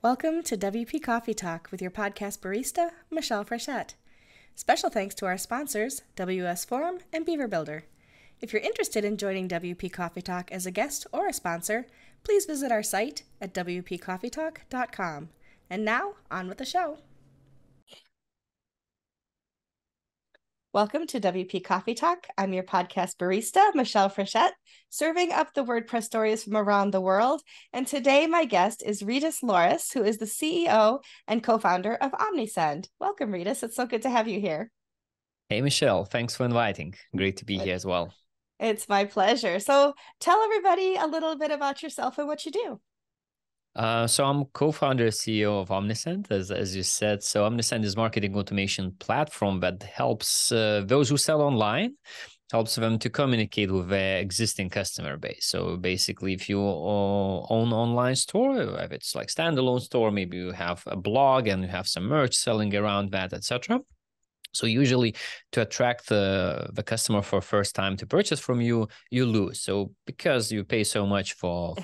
Welcome to WP Coffee Talk with your podcast barista, Michelle Frechette. Special thanks to our sponsors, WS Forum and Beaver Builder. If you're interested in joining WP Coffee Talk as a guest or a sponsor, please visit our site at WPCoffeeTalk.com. And now, on with the show. Welcome to WP Coffee Talk. I'm your podcast barista, Michelle Frechette, serving up the WordPress stories from around the world. And today my guest is Rytis Lauris, who is the CEO and co-founder of Omnisend. Welcome, Rytis. It's so good to have you here. Hey, Michelle. Thanks for inviting. Great to be here as well. It's my pleasure. So tell everybody a little bit about yourself and what you do. So I'm co-founder CEO of Omnisend, as you said. So Omnisend is a marketing automation platform that helps those who sell online, helps them to communicate with their existing customer base. So basically, if you own online store, if it's like standalone store, maybe you have a blog and you have some merch selling around that, etc. So usually to attract the customer for first time to purchase from you, you lose. So because you pay so much for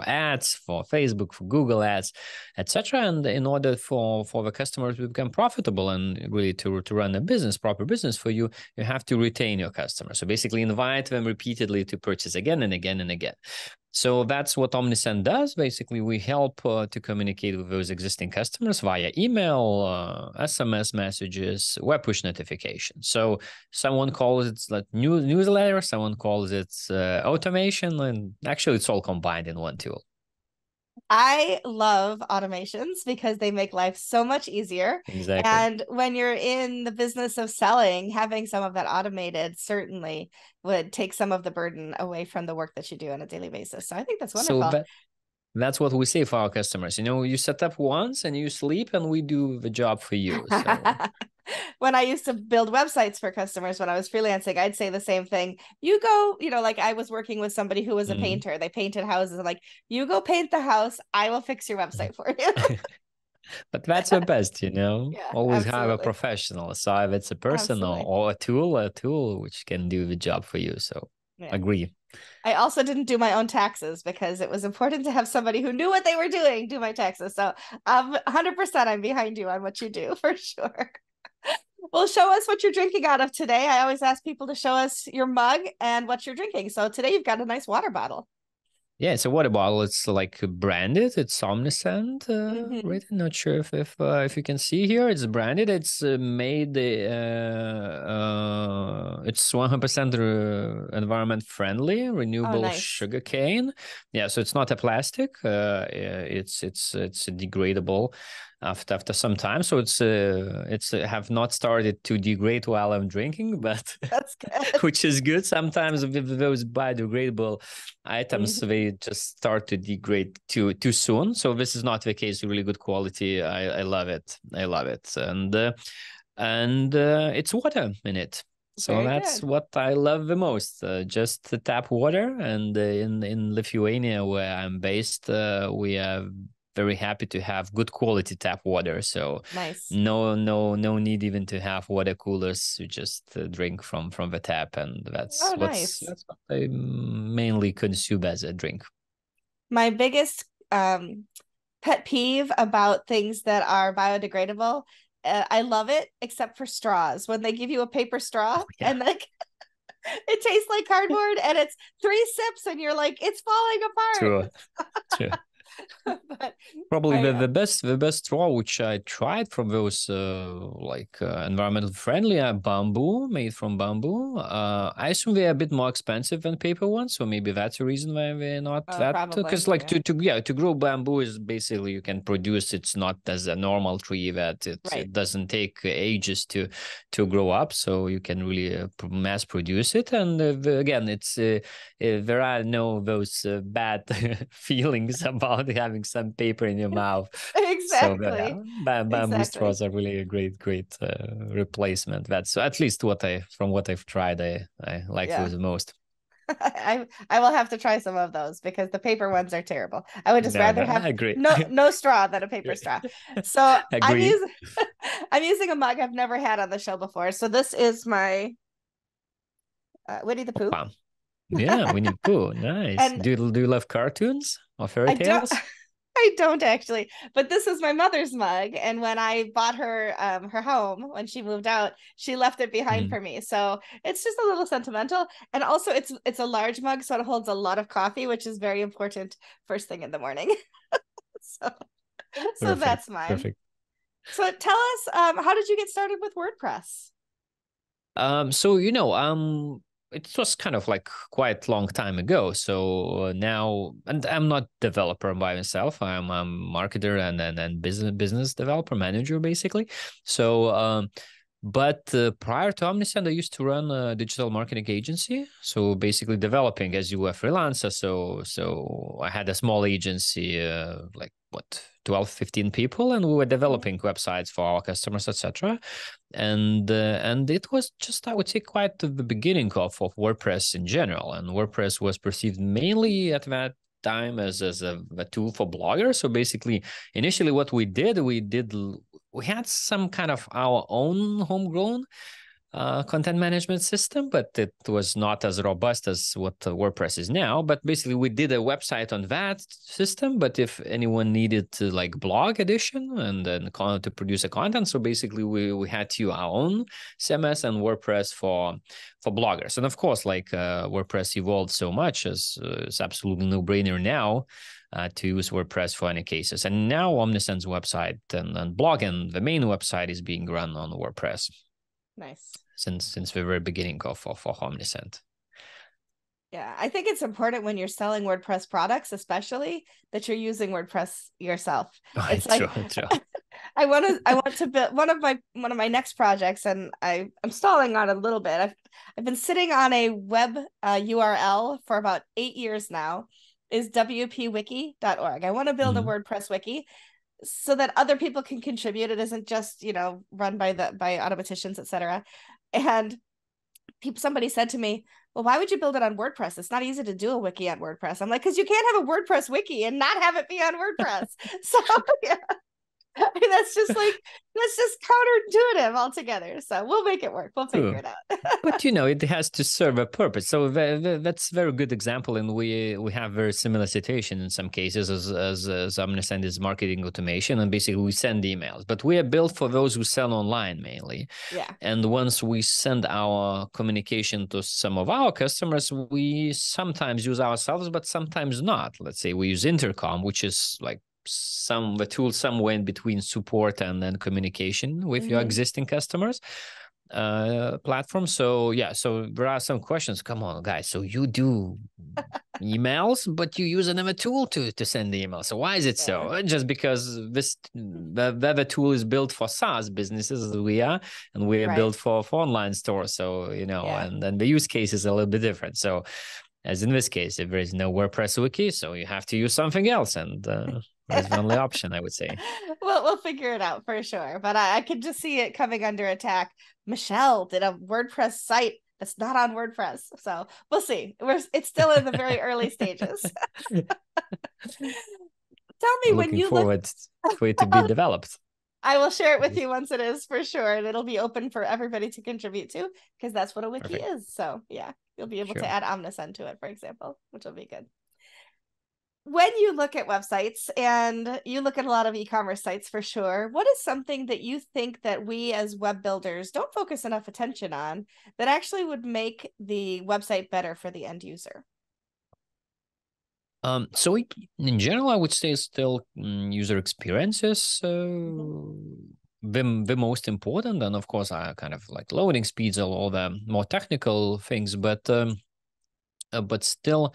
ads, for Facebook, for Google ads, etc. And in order for the customers to become profitable and really to run a business, proper business for you, you have to retain your customers. So basically invite them repeatedly to purchase again and again and again. So that's what Omnisend does. Basically, we help to communicate with those existing customers via email, SMS messages, web push notifications. So someone calls it like newsletter, someone calls it automation, and actually it's all combined in one tool. I love automations because they make life so much easier. Exactly. And when you're in the business of selling, having some of that automated certainly would take some of the burden away from the work that you do on a daily basis. So I think that's wonderful. So that's what we say for our customers. You know, you set up once and you sleep and we do the job for you. So when I used to build websites for customers, when I was freelancing, I'd say the same thing. You go, like I was working with somebody who was a painter. They painted houses. Like, you go paint the house. I will fix your website for you. But that's the best, Yeah, always absolutely. have a professional. So if it's a person or a tool which can do the job for you. So agree. I also didn't do my own taxes because it was important to have somebody who knew what they were doing do my taxes. So 100% I'm behind you on what you do for sure. Well, show us what you're drinking out of today. I always ask people to show us your mug and what you're drinking. So today you've got a nice water bottle. Yeah, it's a water bottle. It's like branded. It's Omnisend, right? I'm not sure if you can see here. It's branded. It's made. It's 100% environment friendly, renewable sugar cane. Yeah, so it's not a plastic. It's degradable after some time. So it's have not started to degrade while I'm drinking, but that's good. Which is good. Sometimes with those biodegradable items, they just start to degrade too soon. So this is not the case. Really good quality. I love it. I love it. And it's water in it. So Very that's good. what I love the most. Just the tap water. And in Lithuania, where I'm based, we are very happy to have good quality tap water. So nice. No need even to have water coolers. You just drink from the tap, and that's nice. That's what I mainly consume as a drink. My biggest pet peeve about things that are biodegradable, I love it except for straws. When they give you a paper straw and like it tastes like cardboard and it's 3 sips and you're like, it's falling apart. True. Probably the best straw which I tried from those environmental friendly bamboo, made from bamboo. I assume they're a bit more expensive than paper ones, so maybe that's the reason why they're not that. Because to grow bamboo is basically you can produce. It's not as a normal tree that it doesn't take ages to grow up, so you can really mass produce it. And again, it's there are no those bad feelings about having some paper in your mouth. Exactly. So bamboo straws are really a great replacement. That's at least from what I've tried, I like those the most. I will have to try some of those because the paper ones are terrible. I would just rather have no straw than a paper straw. So I'm using a mug I've never had on the show before. So this is my Winnie the Pooh. Yeah, Winnie the Pooh. Nice. Do you love cartoons or fairy tales? I don't actually, but this is my mother's mug, and when I bought her her home when she moved out, she left it behind Mm, for me. So it's just a little sentimental, and also it's a large mug, so it holds a lot of coffee, which is very important first thing in the morning. So so perfect, that's mine. perfect. So tell us, how did you get started with WordPress? So it was kind of like quite long time ago. So now, and I'm not developer by myself. I'm a marketer and business developer manager basically. So but prior to Omnisend, I used to run a digital marketing agency. So basically developing as you were a freelancer. So I had a small agency, like what, 12, 15 people, and we were Mhm. developing websites for our customers, etc. And it was just, I would say, quite the beginning of WordPress in general. And WordPress was perceived mainly at that time as a tool for bloggers. So basically, initially what we had some kind of our own homegrown content management system, but it was not as robust as what WordPress is now. But basically, we did a website on that system. But if anyone needed to like blog edition and then to produce a content, so basically we had to use our own CMS and WordPress for bloggers. And of course, like WordPress evolved so much, as it's absolutely no brainer now. To use WordPress for any cases. And now Omnisend's website and blog and the main website is being run on WordPress Nice. since the very beginning of Omnisend. Yeah, I think it's important when you're selling WordPress products, especially that you're using WordPress yourself. Oh, It's true, like true. I want to build one of my next projects, and I'm stalling on it a little bit. I've been sitting on a web URL for about 8 years now. Is WPWiki.org. I want to build a Mm-hmm. WordPress wiki so that other people can contribute. It isn't just run by automaticians, etc. And somebody said to me, well, why would you build it on WordPress? It's not easy to do a wiki on WordPress. I'm like, because you can't have a WordPress wiki and not have it be on WordPress. So yeah, I mean, that's just counterintuitive altogether. So we'll make it work. We'll figure True. it out. But it has to serve a purpose. So that's a very good example, and we have very similar situation in some cases as Omnisend is marketing automation, and basically we send emails, but we are built for those who sell online mainly. Yeah. And once we send our communication to some of our customers, we sometimes use ourselves, but sometimes not. Let's say we use Intercom, which is like the tool somewhere in between support and then communication with your Mm-hmm. existing customers platform. So yeah, so there are some questions. Come on, guys. So you do emails, but you use another tool to send the email. So why is it Yeah. so? Just because the tool is built for SaaS businesses as we are, and we are Right. built for online stores. So Yeah. and then the use case is a little bit different. So as in this case, if there is no WordPress wiki, so you have to use something else, and that's the only option, I would say. We'll figure it out for sure. But I could just see it coming under attack. Michelle did a WordPress site that's not on WordPress. So we'll see. It's still in the very early stages. Tell me when Looking you look. forward for it to be developed. I will share it with you once it is for sure. And it'll be open for everybody to contribute to because that's what a wiki Perfect. is. So yeah, you'll be able to Sure. add Omnisend to it, for example, which will be good. When you look at websites and you look at a lot of e-commerce sites for sure, what is something that you think that we as web builders don't focus enough attention on that actually would make the website better for the end user? So in general, I would say still user experiences Mm-hmm. the most important, and of course, kind of like loading speeds, all the more technical things, but still,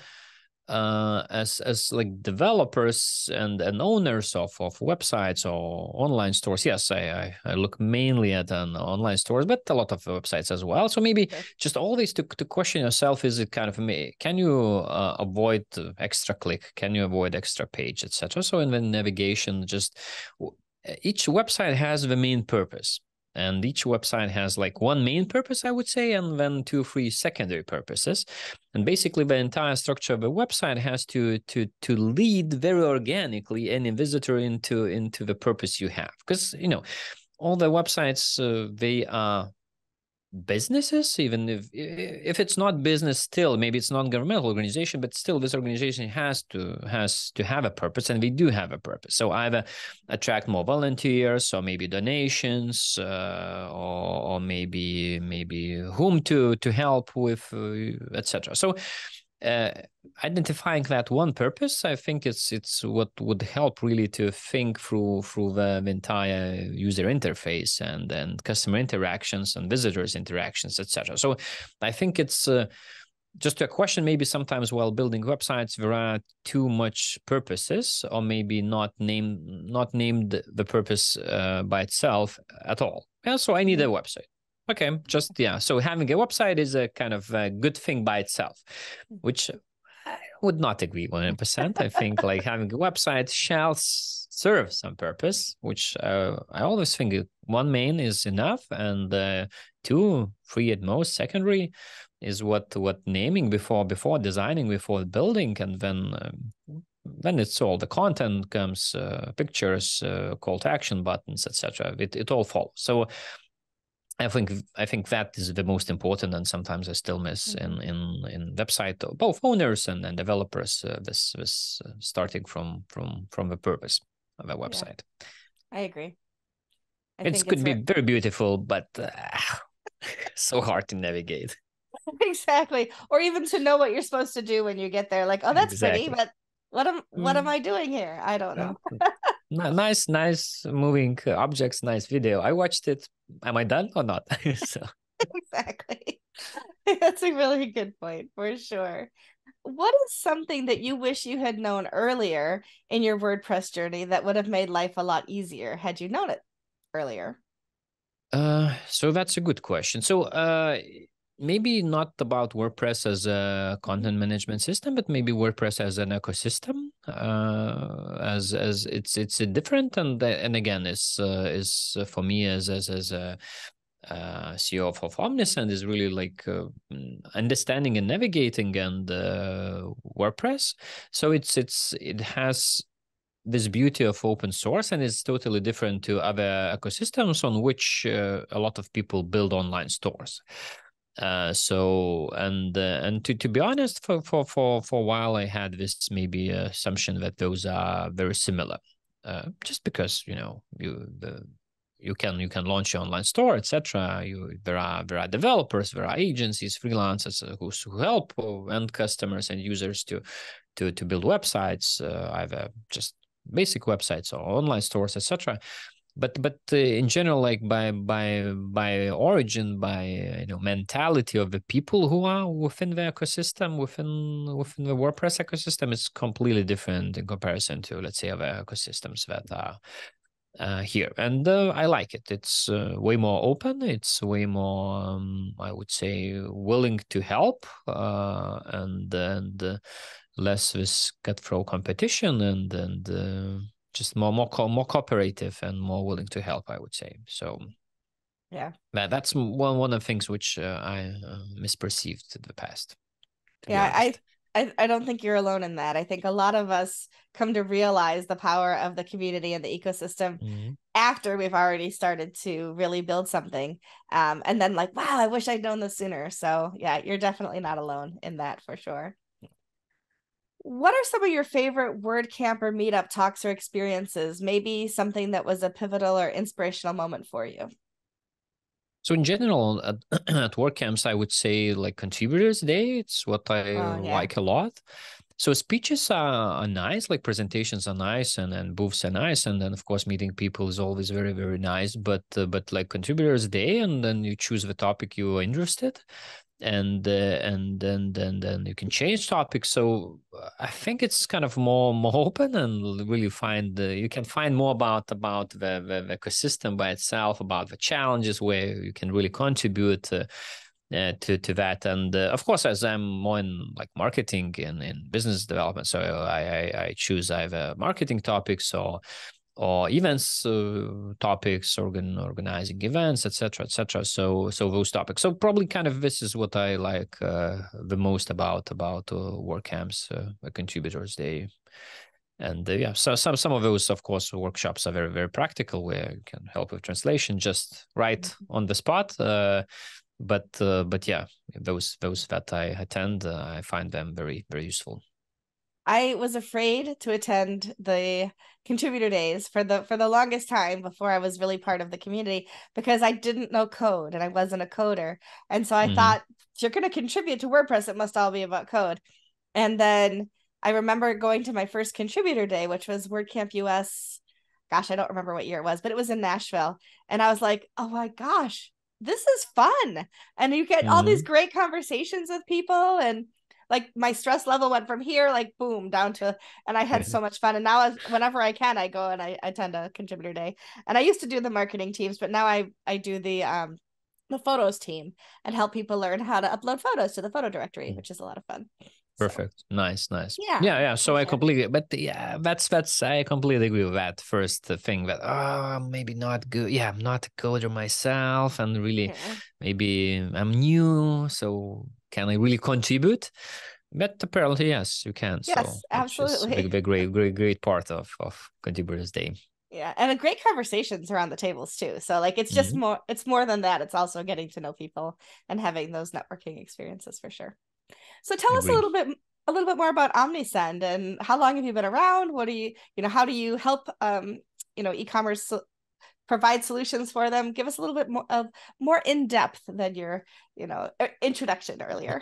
as like developers and owners of websites or online stores, yes, I look mainly at an online stores, but a lot of websites as well. So maybe Sure. just always to question yourself: is it kind of can you avoid extra click? Can you avoid extra page, etc.? So in the navigation, just each website has the main purpose. And each website has like one main purpose, I would say, and then 2, 3 secondary purposes. And basically, the entire structure of a website has to lead very organically any visitor into the purpose you have. Because all the websites they are businesses, even if it's not business, still maybe it's non-governmental organization, but still this organization has to have a purpose, and we do have a purpose. So either attract more volunteers, or maybe donations, or maybe whom to help with, etc. So identifying that one purpose, I think it's what would help really to think through the entire user interface and customer interactions and visitors interactions, etc. So I think it's just a question, maybe sometimes while building websites there are too much purposes, or maybe not named the purpose by itself at all. Yeah, so I need a website. Okay, just, yeah. So having a website is a kind of a good thing by itself, which I would not agree 100%. I think like having a website shall serve some purpose, which I always think one main is enough, and 2, 3 at most secondary is what naming before designing, before building, and then it's all the content comes, pictures, call to action buttons, etc. It all follows. So I think that is the most important, and sometimes I still miss in website, both owners and developers, this starting from the purpose of a website. Yeah, I agree. It could be very beautiful, but so hard to navigate. Exactly, or even to know what you're supposed to do when you get there. Like, oh, that's pretty, but what am I doing here? I don't know. Nice moving objects, nice video. I watched it. Am I done or not? So. Exactly. That's a really good point, for sure. What is something that you wish you had known earlier in your WordPress journey that would have made life a lot easier had you known it earlier? So that's a good question. So maybe not about WordPress as a content management system, but maybe WordPress as an ecosystem, as it's a different, and again is for me as a CEO of Omnisend is really like understanding and navigating and WordPress. So it has this beauty of open source, and it's totally different to other ecosystems on which a lot of people build online stores. So to be honest, for a while I had this maybe assumption that those are very similar, just because you can launch your online store, etc. There are developers, there are agencies, freelancers who help end customers and users to build websites, either just basic websites or online stores, etc. But in general, like by origin, by mentality of the people who are within the ecosystem, within the WordPress ecosystem, is completely different in comparison to, let's say, other ecosystems that are here. And I like it. It's way more open. It's way more, I would say, willing to help, and less this cutthroat competition, and just more cooperative and more willing to help, I would say. So yeah, that's one of the things which I misperceived in the past. Yeah, I don't think you're alone in that. I think a lot of us come to realize the power of the community and the ecosystem after we've already started to really build something. And then like, wow, I wish I'd known this sooner. So yeah, you're definitely not alone in that, for sure. What are some of your favorite WordCamp or meetup talks or experiences? Maybe something that was a pivotal or inspirational moment for you. So in general, at WordCamps, I would say like Contributors Day. It's what I like a lot. So speeches are nice, like presentations are nice, and booths are nice, and then of course meeting people is always very, very nice. But like Contributors Day, and then you choose the topic you are interested, and then you can change topics. So I think it's kind of more open, and really you can find more about the ecosystem by itself, about the challenges where you can really contribute to that. And of course, as I'm more in like marketing and in business development, so I choose either marketing topics or events topics, organizing events, etc. So those topics. So probably kind of this is what I like the most about WordCamps, Contributors Day. And yeah, so some of those, of course, workshops are very, very practical, where you can help with translation just right on the spot. but yeah, those that I attend, I find them very, very useful. I was afraid to attend the contributor days for the longest time before I was really part of the community because I didn't know code and I wasn't a coder. And so I thought, if you're going to contribute to WordPress, it must all be about code. And then I remember going to my first contributor day, which was WordCamp US. Gosh, I don't remember what year it was, but it was in Nashville. And I was like, oh my gosh, this is fun. And you get all these great conversations with people, and like my stress level went from here, like boom, down to, and I had so much fun. And now whenever I can, I go and I attend a contributor day. And I used to do the marketing teams, but now I do the photos team and help people learn how to upload photos to the photo directory, which is a lot of fun. Perfect. So, nice. Yeah. So I completely, but yeah, that's I completely agree with that first thing that maybe not good. Yeah, I'm not a coder myself, and really maybe I'm new, so can I really contribute? But apparently, yes, you can. Yes, so absolutely. Which is a great part of Contributors Day. Yeah, and a great conversations around the tables too. So like it's just it's more than that. It's also getting to know people and having those networking experiences for sure. So tell us a little bit more about Omnisend and how long have you been around? What do you how do you help e-commerce provide solutions for them? Give us a little bit more in depth than your introduction earlier.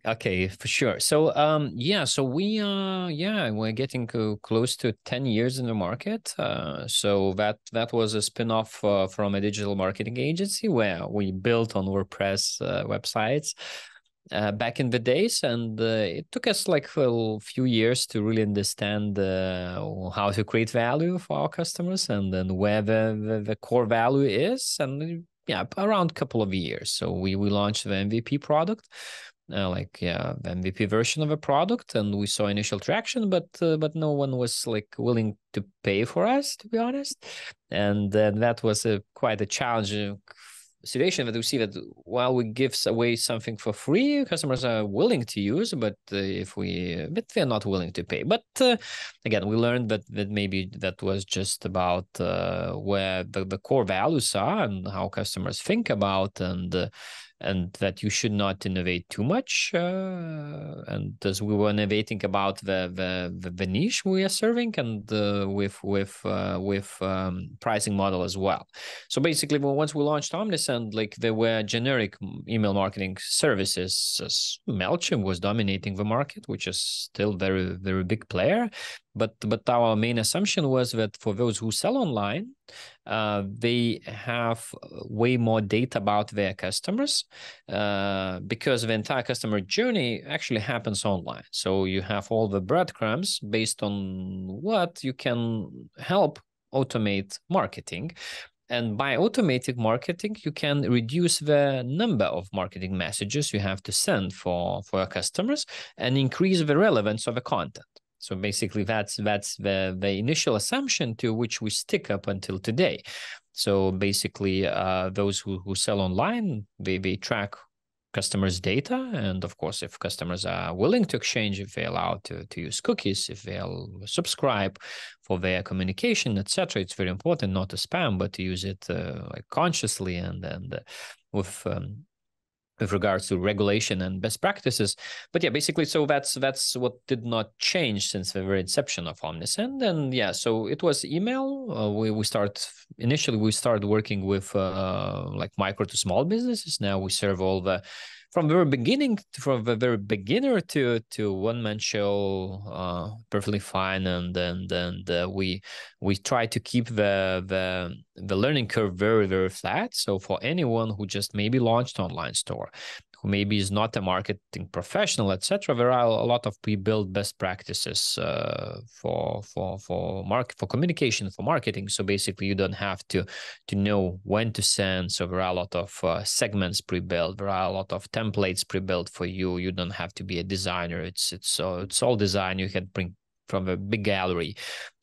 Okay, for sure. So so we're getting close to 10 years in the market. So that was a spin-off from a digital marketing agency where we built on WordPress websites back in the days, and it took us like a few years to really understand how to create value for our customers, and then where the core value is, and around a couple of years. So we launched the MVP product. The MVP version of a product, and we saw initial traction, but no one was like willing to pay for us, to be honest, and that was quite a challenging situation that we see that while we give away something for free, customers are willing to use, but they're not willing to pay. But again, we learned that maybe that was just about where the core values are and how customers think about, and that you should not innovate too much. And as we were innovating about the niche we are serving, and with pricing model as well. So basically, once we launched Omnisend, like there were generic email marketing services. MailChimp was dominating the market, which is still very, very big player. But our main assumption was that for those who sell online, they have way more data about their customers because the entire customer journey actually happens online. So you have all the breadcrumbs based on what you can help automate marketing. And by automated marketing, you can reduce the number of marketing messages you have to send for your customers and increase the relevance of the content. So basically, that's the initial assumption to which we stick up until today. So basically, those who sell online, they track customers' data, and of course, if customers are willing to exchange, if they're allowed to use cookies, if they'll subscribe for their communication, etc., it's very important not to spam, but to use it consciously and with regards to regulation and best practices. But yeah, basically, so that's what did not change since the very inception of Omnisend. And yeah, so it was email. We started working with like micro to small businesses. Now we serve all the from the very beginning, from the very beginner to one-man show, perfectly fine. And we try to keep the learning curve very, very flat. So for anyone who just maybe launched online store, who maybe is not a marketing professional, etc., there are a lot of pre-built best practices for communication, for marketing. So basically, you don't have to know when to send. So there are a lot of segments pre-built. There are a lot of templates pre-built for you. You don't have to be a designer. It's all design. You can bring from a big gallery.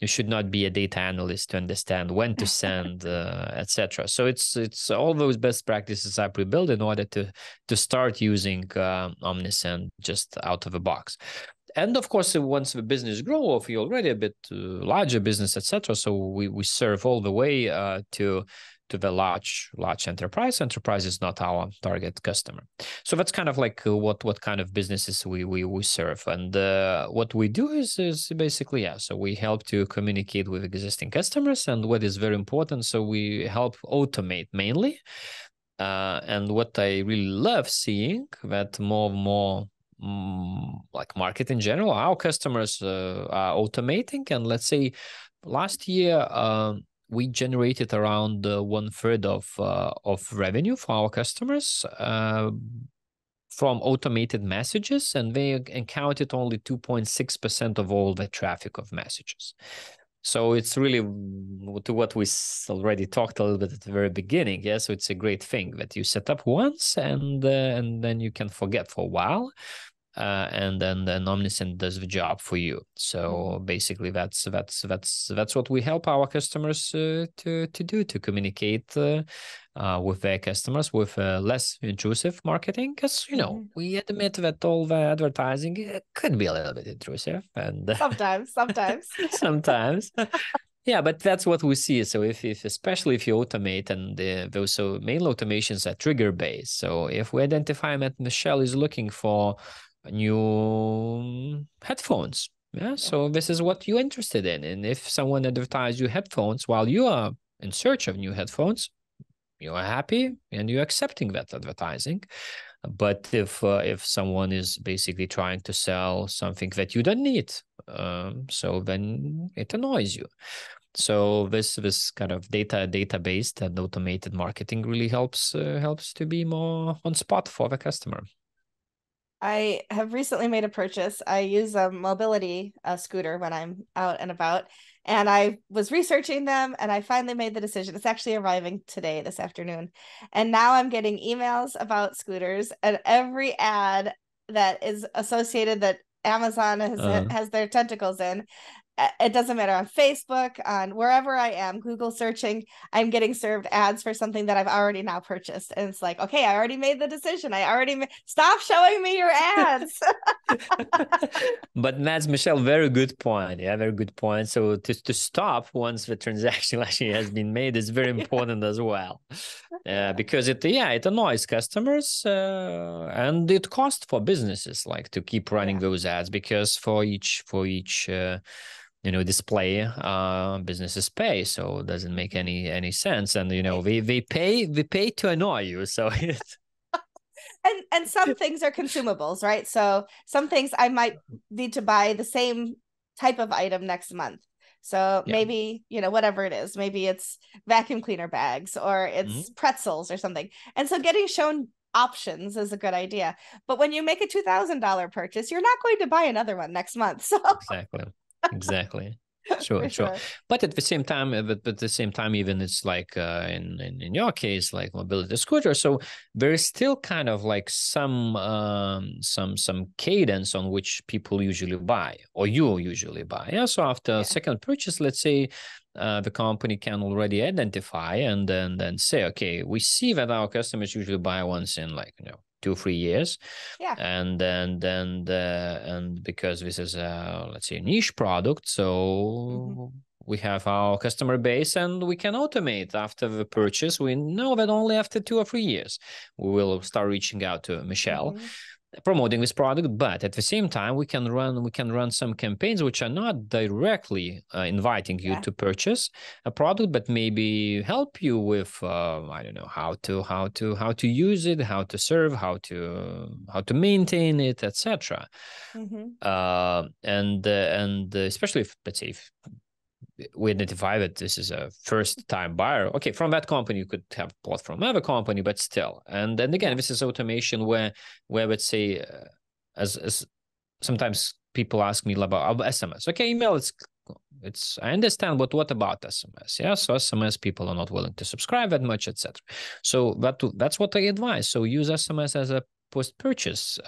You should not be a data analyst to understand when to send, etc. So it's all those best practices are pre-built in order to start using Omnisend just out of the box. And of course, once the business grow, or if you're already a bit larger business, etc., so we serve all the way to the large enterprise. Enterprise is not our target customer. So that's kind of like what kind of businesses we serve. And what we do is basically, yeah, so we help to communicate with existing customers. And what is very important, so we help automate mainly. And what I really love seeing that more like market in general, our customers are automating. And let's say last year, we generated around 1/3 of revenue for our customers from automated messages, and they encountered only 2.6% of all the traffic of messages. So it's really to what we already talked a little bit at the very beginning. Yeah, so it's a great thing that you set up once and then you can forget for a while. And then Omnisend does the job for you. So basically, that's what we help our customers to do, to communicate with their customers with less intrusive marketing. Because we admit that all the advertising could be a little bit intrusive, and sometimes. sometimes. Yeah, but that's what we see. So if especially if you automate, and those so main automations are trigger based. So if we identify that Michelle is looking for new headphones, so this is what you're interested in. And if someone advertises you headphones while you are in search of new headphones, you are happy and you're accepting that advertising. But if someone is basically trying to sell something that you don't need, so then it annoys you. So this kind of data-based and automated marketing really helps to be more on spot for the customer. I have recently made a purchase. I use a mobility scooter when I'm out and about, and I was researching them, and I finally made the decision. It's actually arriving today, this afternoon. And now I'm getting emails about scooters, and every ad that is associated that Amazon has their tentacles in. It doesn't matter, on Facebook, on wherever I am, Google searching, I'm getting served ads for something that I've already now purchased. And it's like, okay, I already made the decision. Stop showing me your ads. But that's, Michelle, very good point. Yeah, very good point. So to stop once the transaction actually has been made is very important as well. Because it annoys customers, and it costs for businesses like to keep running those ads, because for each display, businesses pay, so it doesn't make any sense. And they pay to annoy you, so it's and some things are consumables, right? So some things I might need to buy the same type of item next month. So maybe, whatever it is, maybe it's vacuum cleaner bags, or it's pretzels or something. And so getting shown options is a good idea. But when you make a $2,000 purchase, you're not going to buy another one next month. So Exactly. Sure. But at the same time, even it's like in your case, like mobility scooter. So there is still kind of like some cadence on which people usually buy, or you usually buy. Yeah. So after a second purchase, let's say the company can already identify and then say, okay, we see that our customers usually buy once in 2-3 years. And because this is let's say a niche product, so we have our customer base, and we can automate after the purchase. We know that only after 2 or 3 years we will start reaching out to Michelle, promoting this product. But at the same time, we can run some campaigns which are not directly inviting you to purchase a product, but maybe help you with I don't know, how to use it, how to serve, how to maintain it, etc. And especially if, let's say, if we identify that this is a first-time buyer, okay, from that company, you could have bought from another company, but still. And then again, this is automation where let's say, as sometimes people ask me about SMS. Okay, email, it's I understand, but what about SMS? Yeah, so SMS, people are not willing to subscribe that much, etc. So that's what I advise. So use SMS as a post-purchase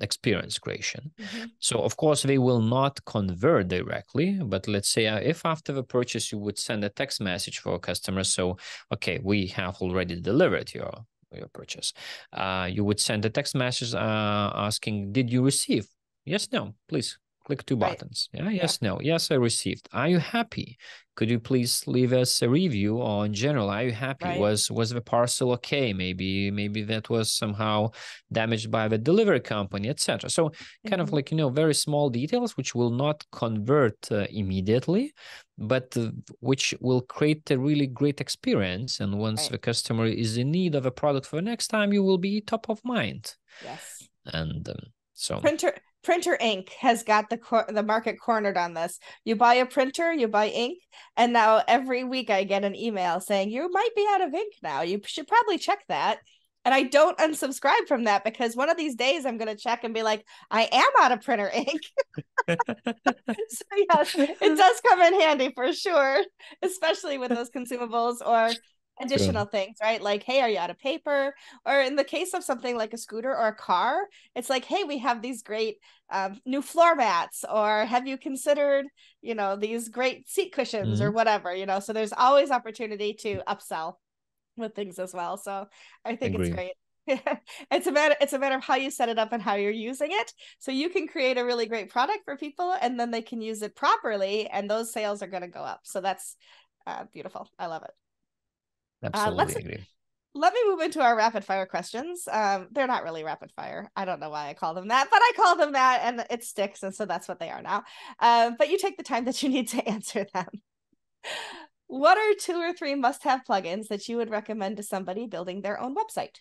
experience creation. So of course they will not convert directly, but let's say if after the purchase you would send a text message for a customer, so okay, we have already delivered your purchase, you would send a text message asking, did you receive? Yes, no, please Click two Right. buttons. Yeah, yes, no. Yes, I received. Are you happy? Could you please leave us a review, or in general, are you happy? Right. Was the parcel okay? Maybe that was somehow damaged by the delivery company, etc. So kind of like, very small details which will not convert immediately, but which will create a really great experience. And once the customer is in need of a product for the next time, you will be top of mind. Yes. And so printer ink has got the market cornered on this. You buy a printer, you buy ink, and now every week I get an email saying you might be out of ink now. You should probably check that. And I don't unsubscribe from that, because one of these days I'm going to check and be like, I am out of printer ink. So yes, it does come in handy for sure, especially with those consumables or additional things, right? Like, hey, are you out of paper? Or in the case of something like a scooter or a car, it's like, hey, we have these great new floor mats, or have you considered, these great seat cushions or whatever, so there's always opportunity to upsell with things as well. So I think it's great. It's a matter of how you set it up and how you're using it. So you can create a really great product for people, and then they can use it properly, and those sales are going to go up. So that's beautiful. I love it. Absolutely agree. Let me move into our rapid fire questions. They're not really rapid fire. I don't know why I call them that, but I call them that, and it sticks. And so that's what they are now. But you take the time that you need to answer them. What are 2 or 3 must-have plugins that you would recommend to somebody building their own website?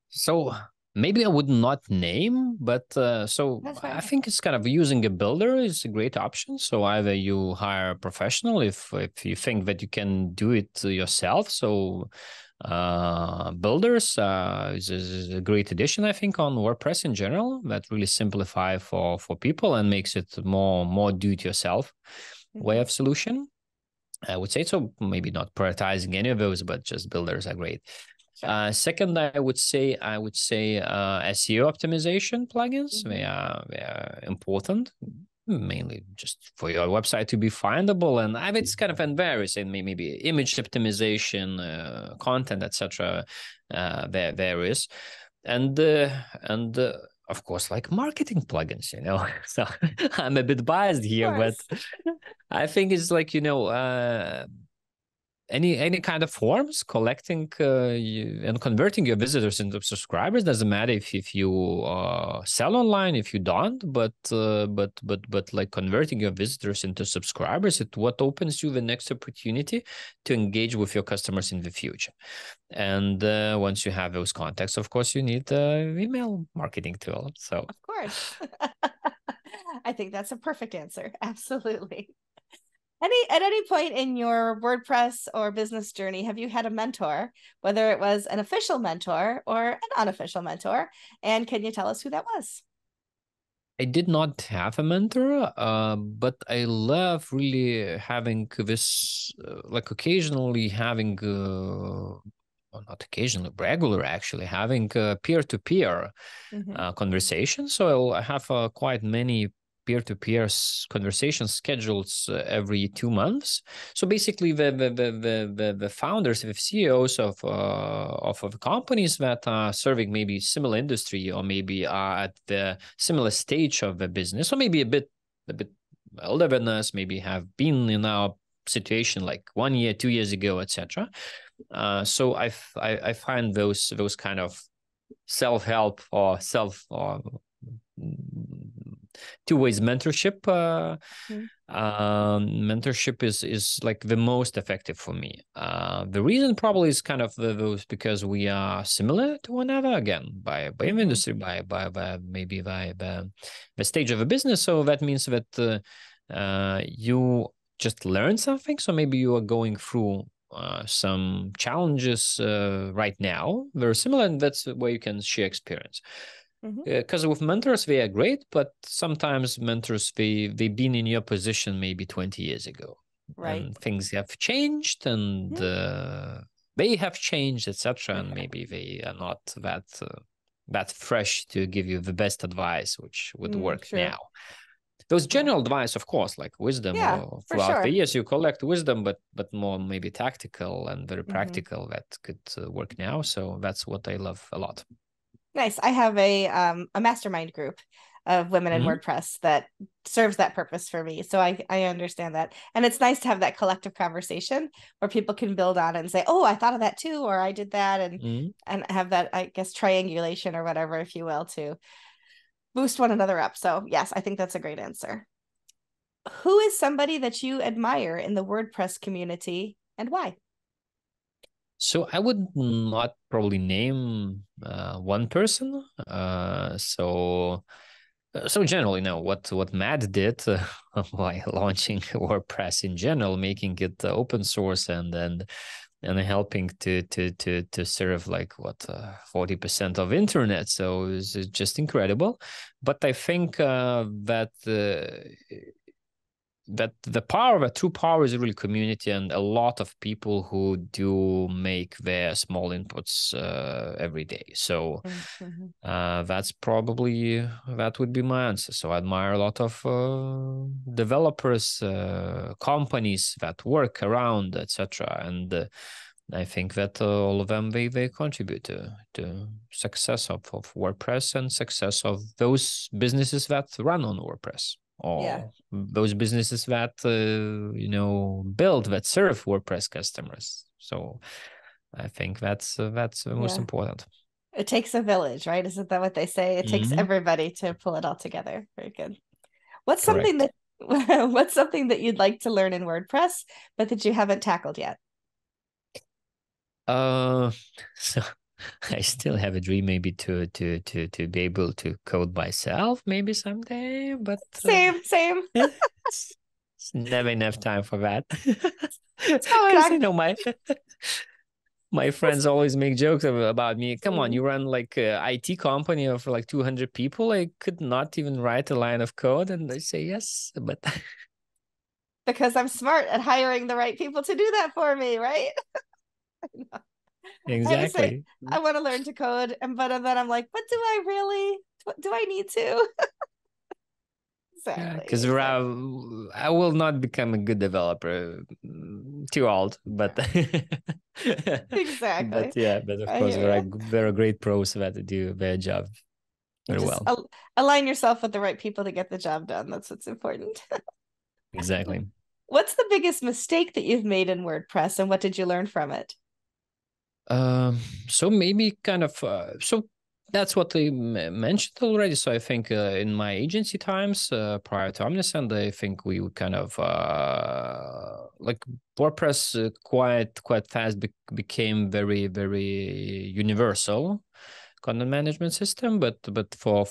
So maybe I would not name, but so I think it's kind of using a builder is a great option. So either you hire a professional if you think that you can do it yourself. So builders is a great addition, I think, on WordPress in general. That really simplify for people and makes it more do-it-yourself way of solution. I would say so. Maybe not prioritizing any of those, but just builders are great. Sure. Second, I would say SEO optimization plugins. They are important, mainly just for your website to be findable, and it's kind of varies, and maybe image optimization, content, etc. There is, and of course, like marketing plugins, So I'm a bit biased here, but I think it's like, any kind of forms, collecting and converting your visitors into subscribers. Doesn't matter if you sell online, if you don't, but like converting your visitors into subscribers, it what opens you the next opportunity to engage with your customers in the future. And once you have those contacts, of course, you need email marketing tool. So of course, I think that's a perfect answer. Absolutely. At any point in your WordPress or business journey, have you had a mentor, whether it was an official mentor or an unofficial mentor? And can you tell us who that was? I did not have a mentor, but I love really having this, like occasionally having, well, not occasionally, regular actually, having peer-to-peer conversations. So I have quite many peer-to-peer conversations scheduled every 2 months. So basically, the founders, the CEOs of companies that are serving maybe similar industry, or maybe are at the similar stage of the business, or maybe a bit older than us, maybe have been in our situation like 1 year, 2 years ago, etc. So I find those kind of self-help or two ways mentorship. Mentorship is like the most effective for me. The reason probably is kind of those because we are similar to one another, again, by industry, by maybe by the stage of a business. So that means that you just learn something. So maybe you are going through some challenges right now, very similar, and that's where you can share experience. Because with mentors, they are great, but sometimes mentors, they've been in your position maybe 20 years ago, and things have changed, and they have changed, etc. And maybe they are not that fresh to give you the best advice, which would work now. Those general advice, of course, like wisdom, or throughout the years you collect wisdom, but more maybe tactical and very practical that could work now. So that's what I love a lot. Nice. I have a mastermind group of women in WordPress that serves that purpose for me. So I understand that. And it's nice to have that collective conversation where people can build on it and say, oh, I thought of that too, or I did that, and have that, I guess, triangulation or whatever, if you will, to boost one another up. So yes, I think that's a great answer. Who is somebody that you admire in the WordPress community and why? So I would not probably name one person. So generally, no. What Matt did by launching WordPress in general, making it open source and helping to serve like 40% of internet. So it's just incredible. But I think that the true power is really community and a lot of people who do make their small inputs every day. So that would be my answer. So I admire a lot of developers, companies that work around, etc. And I think that all of them, they contribute to success of WordPress and success of those businesses that run on WordPress. Or those businesses that build, that serve WordPress customers. So I think that's the most important. It takes a village, right? Isn't that what they say? It takes everybody to pull it all together. Very good. What's something that you'd like to learn in WordPress, but that you haven't tackled yet? So I still have a dream maybe to be able to code myself maybe someday, but same. It's never enough time for that. Because my friends always make jokes about me. Come on, you run like a IT company of like 200 people. I could not even write a line of code, and they say yes, but because I'm smart at hiring the right people to do that for me, right? Exactly. I want to learn to code, but then I'm like, but do I need to? Exactly. Because I will not become a good developer. Too old, but exactly. But of course there are great pros that do their job very well. Align yourself with the right people to get the job done. That's what's important. Exactly. What's the biggest mistake that you've made in WordPress, and what did you learn from it? So maybe kind of so that's what I mentioned already. So I think in my agency times prior to Omnisend, I think we kind of like WordPress quite fast became very universal content management system, but for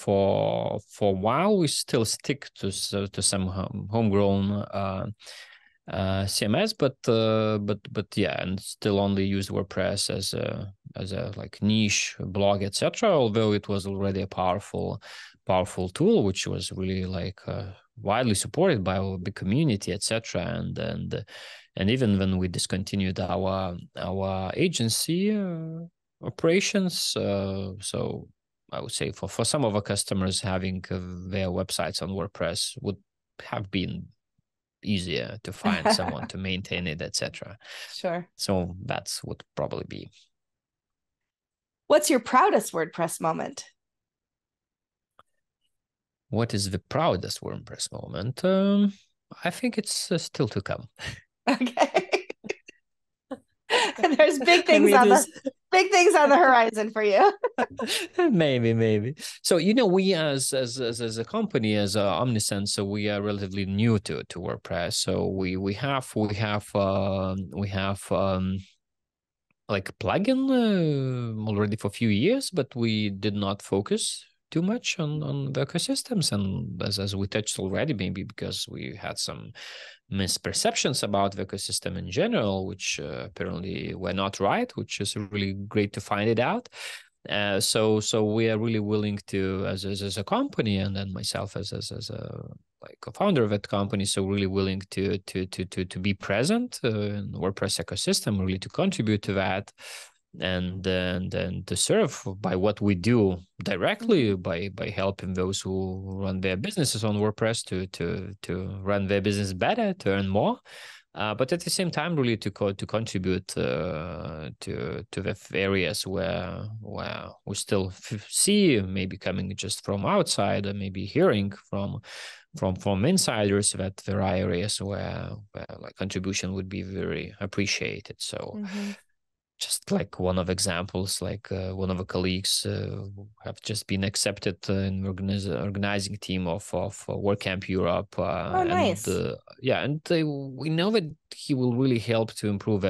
a while we still stick to some homegrown CMS, but yeah, and still only use WordPress as a like niche blog, etc. Although it was already a powerful tool, which was really like widely supported by our big community, etc. And even when we discontinued our agency operations, so I would say for some of our customers, having their websites on WordPress would have been easier to find someone to maintain it, etc. Sure. So that's would probably be. What's your proudest WordPress moment? What is the proudest WordPress moment? I think it's still to come. Okay. There's big things on the horizon for you. Maybe. So we as a company, as Omnisend, so we are relatively new to WordPress. So we have like a plugin already for a few years, but we did not focus too much on the ecosystems, and as we touched already, maybe because we had some misperceptions about the ecosystem in general, which apparently were not right, which is really great to find it out. So we are really willing to, as a company, and then myself as a like co-founder of that company, so really willing to be present in the WordPress ecosystem, really to contribute to that, and to serve by what we do directly by helping those who run their businesses on WordPress to run their business better, to earn more. but at the same time, really to contribute to the areas where we still see maybe coming just from outside, or maybe hearing from insiders that there are areas where like contribution would be very appreciated. So. Just like one of examples, like one of the colleagues have just been accepted in organizing team of WordCamp Europe. Oh, nice. And we know that he will really help to improve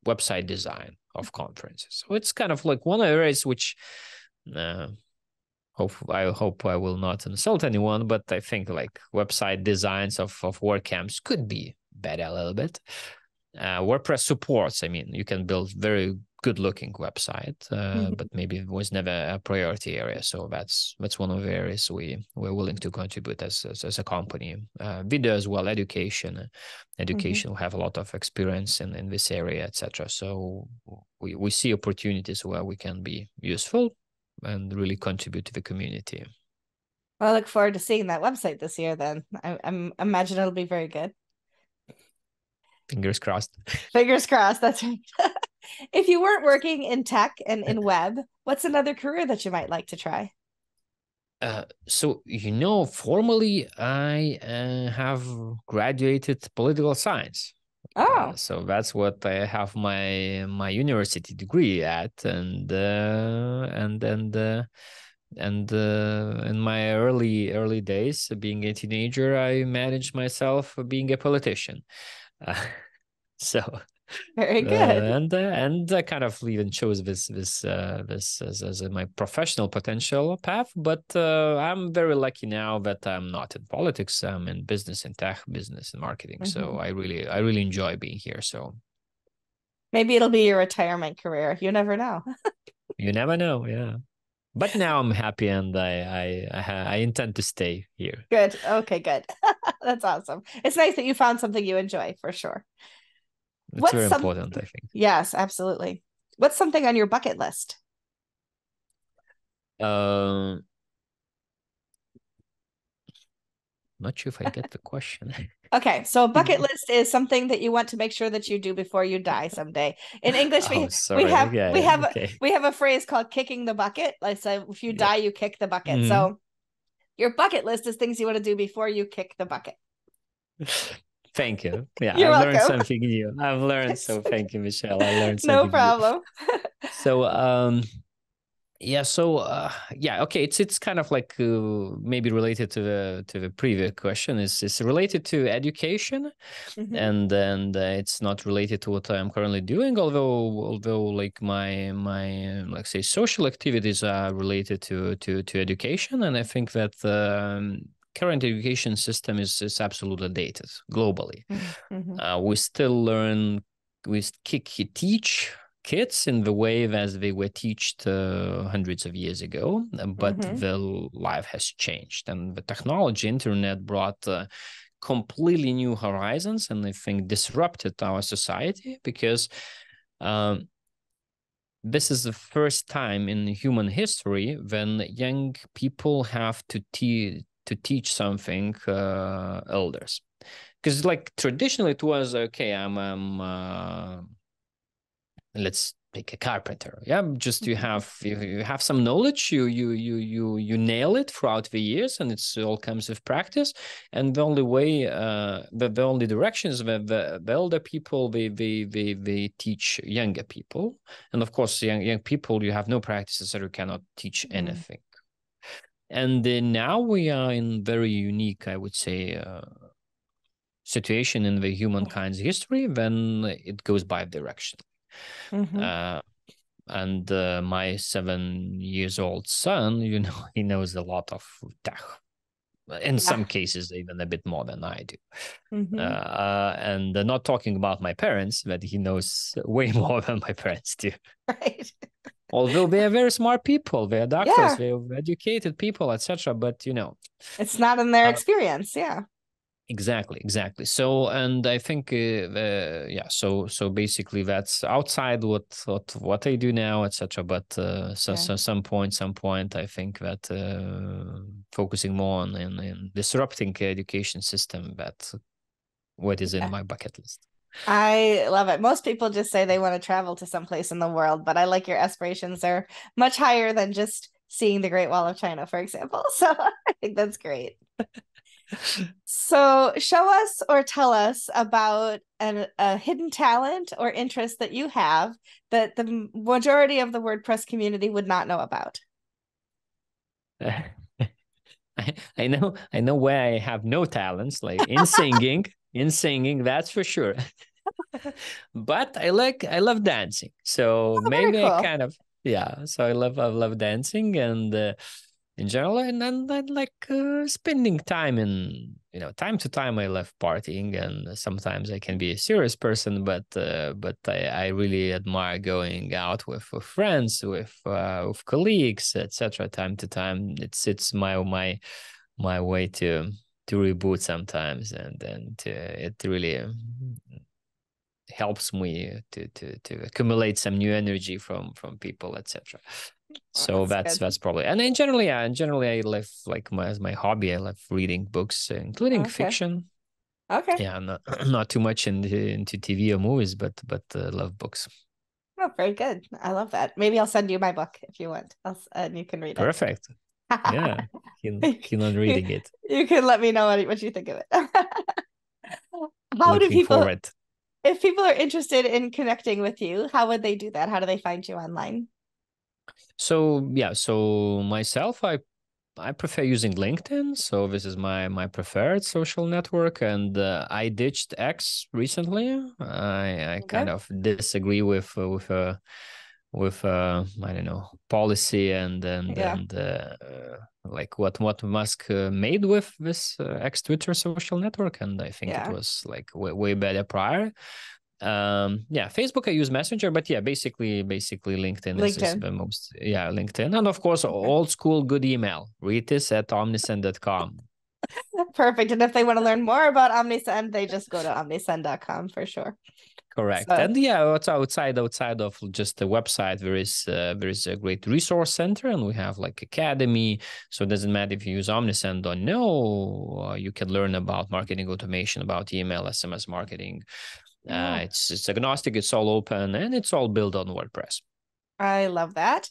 website design of conferences. So it's kind of like one of the areas which I hope I will not insult anyone, but I think like website designs of WordCamps could be better a little bit. WordPress supports. I mean, you can build very good-looking website, but maybe it was never a priority area. So that's one of the areas we're willing to contribute as a company. Video as well, education will have a lot of experience in this area, etc. So we see opportunities where we can be useful and really contribute to the community. Well, I look forward to seeing that website this year. Then I imagine it'll be very good. Fingers crossed. Fingers crossed. That's right. If you weren't working in tech and in web, what's another career that you might like to try? So, formally, I have graduated political science. Oh. So that's what I have my university degree at, and in my early days, being a teenager, I managed myself being a politician. So very good. And I kind of even chose this as my professional potential path, but I'm very lucky now that I'm not in politics. I'm in business and tech, business and marketing. So I really enjoy being here. So maybe it'll be your retirement career. You never know. You never know, yeah. But now I'm happy, and I intend to stay here. Good. Okay, good. That's awesome. It's nice that you found something you enjoy, for sure. It's very important, I think. Yes, absolutely. What's something on your bucket list? Not sure if I get the question. Okay, so bucket list is something that you want to make sure that you do before you die someday. In English, we have a phrase called kicking the bucket. Like, so if you die, you kick the bucket. So your bucket list is things you want to do before you kick the bucket. Thank you. Yeah, You're I've welcome. learned something new. I've learned, so thank you, Michelle. I learned something no problem. new. So, okay, it's kind of like maybe related to the previous question. It's related to education, and it's not related to what I'm currently doing. Although like my like say social activities are related to education, and I think that current education system is absolutely dated globally. We still teach kids in the way as they were taught hundreds of years ago, but the life has changed, and the technology, internet brought completely new horizons, and I think disrupted our society, because this is the first time in human history when young people have to teach something elders. Because like traditionally it was, okay, I'm let's take a carpenter. Yeah, just you have some knowledge, you nail it throughout the years, and it's all comes with practice. And the only way, the only direction is that the elder people they teach younger people, and of course young people, you have no practice, so you cannot teach anything. And now we are in very unique, I would say, situation in the humankind's history when it goes by direction. And my 7-year-old son, he knows a lot of tech. In some cases, even a bit more than I do. And not talking about my parents, that he knows way more than my parents do. Right. Although they are very smart people, they are doctors, they are educated people, etc. But it's not in their experience. Exactly. So, and I think, so basically that's outside what I do now, etc. But some point, I think that focusing more on in disrupting education system, that what is in my bucket list. I love it. Most people just say they want to travel to someplace in the world, but I like your aspirations are much higher than just seeing the Great Wall of China, for example. So I think that's great. So show us or tell us about a hidden talent or interest that you have that the majority of the WordPress community would not know about. I know where I have no talents, like in singing, that's for sure. But I love dancing. So Oh, very maybe I cool. kind of, yeah. So I love dancing, and in general, and then I like spending time in, time to time I love partying, and sometimes I can be a serious person, but I really admire going out with friends, with colleagues, etc. Time to time, it's my way to reboot sometimes, and it really helps me to accumulate some new energy from people, etc. Oh, So that's good. that's probably, and then generally, yeah, and generally I love, like, as my hobby, I love reading books, including Okay. fiction. Okay. Yeah, not not too much into TV or movies, but love books. Oh, very good. I love that. Maybe I'll send you my book if you want. And you can read it. Perfect. Yeah, keen on You, reading it. you can let me know what you think of it. How do Looking people, forward. if people are interested in connecting with you, how would they do that? How do they find you online? So yeah, so myself, I prefer using LinkedIn. So this is my preferred social network, and I ditched X recently. I Okay. kind of disagree with I don't know, policy, Yeah. like what Musk made with this X, Twitter social network, and I think it Yeah. was like way better prior. Yeah, Facebook I use Messenger, but yeah, basically LinkedIn is LinkedIn. the most, yeah, LinkedIn, and of course Okay. old school good email, Rytis@omnisend.com. Perfect. And if they want to learn more about Omnisend, they just go to omnisend.com for sure. Correct. So, And yeah, it's outside of just the website, there is a great resource center, and we have like academy. So it doesn't matter if you use Omnisend or no, you can learn about marketing automation, about email, SMS marketing. yeah, It's agnostic, it's all open, and it's all built on WordPress. I love that.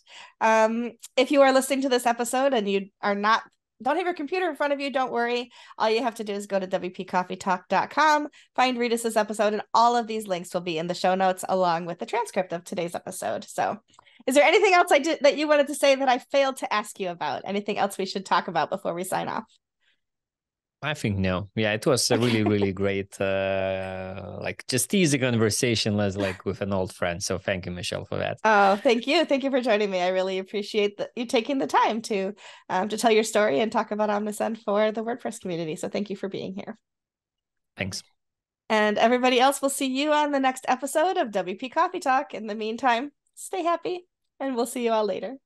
If you are listening to this episode and you are not don't have your computer in front of you, don't worry. All you have to do is go to WPCoffeeTalk.com, find Rytis's episode, and all of these links will be in the show notes along with the transcript of today's episode. So, is there anything else I did that you wanted to say that I failed to ask you about? Anything else we should talk about before we sign off? I think no. Yeah, it was a Okay. really great, like just easy conversation, as like with an old friend. So thank you, Michelle, for that. Oh, thank you. Thank you for joining me. I really appreciate you taking the time to tell your story and talk about Omnisend for the WordPress community. So thank you for being here. Thanks. And everybody else, will see you on the next episode of WP Coffee Talk. In the meantime, stay happy, and we'll see you all later.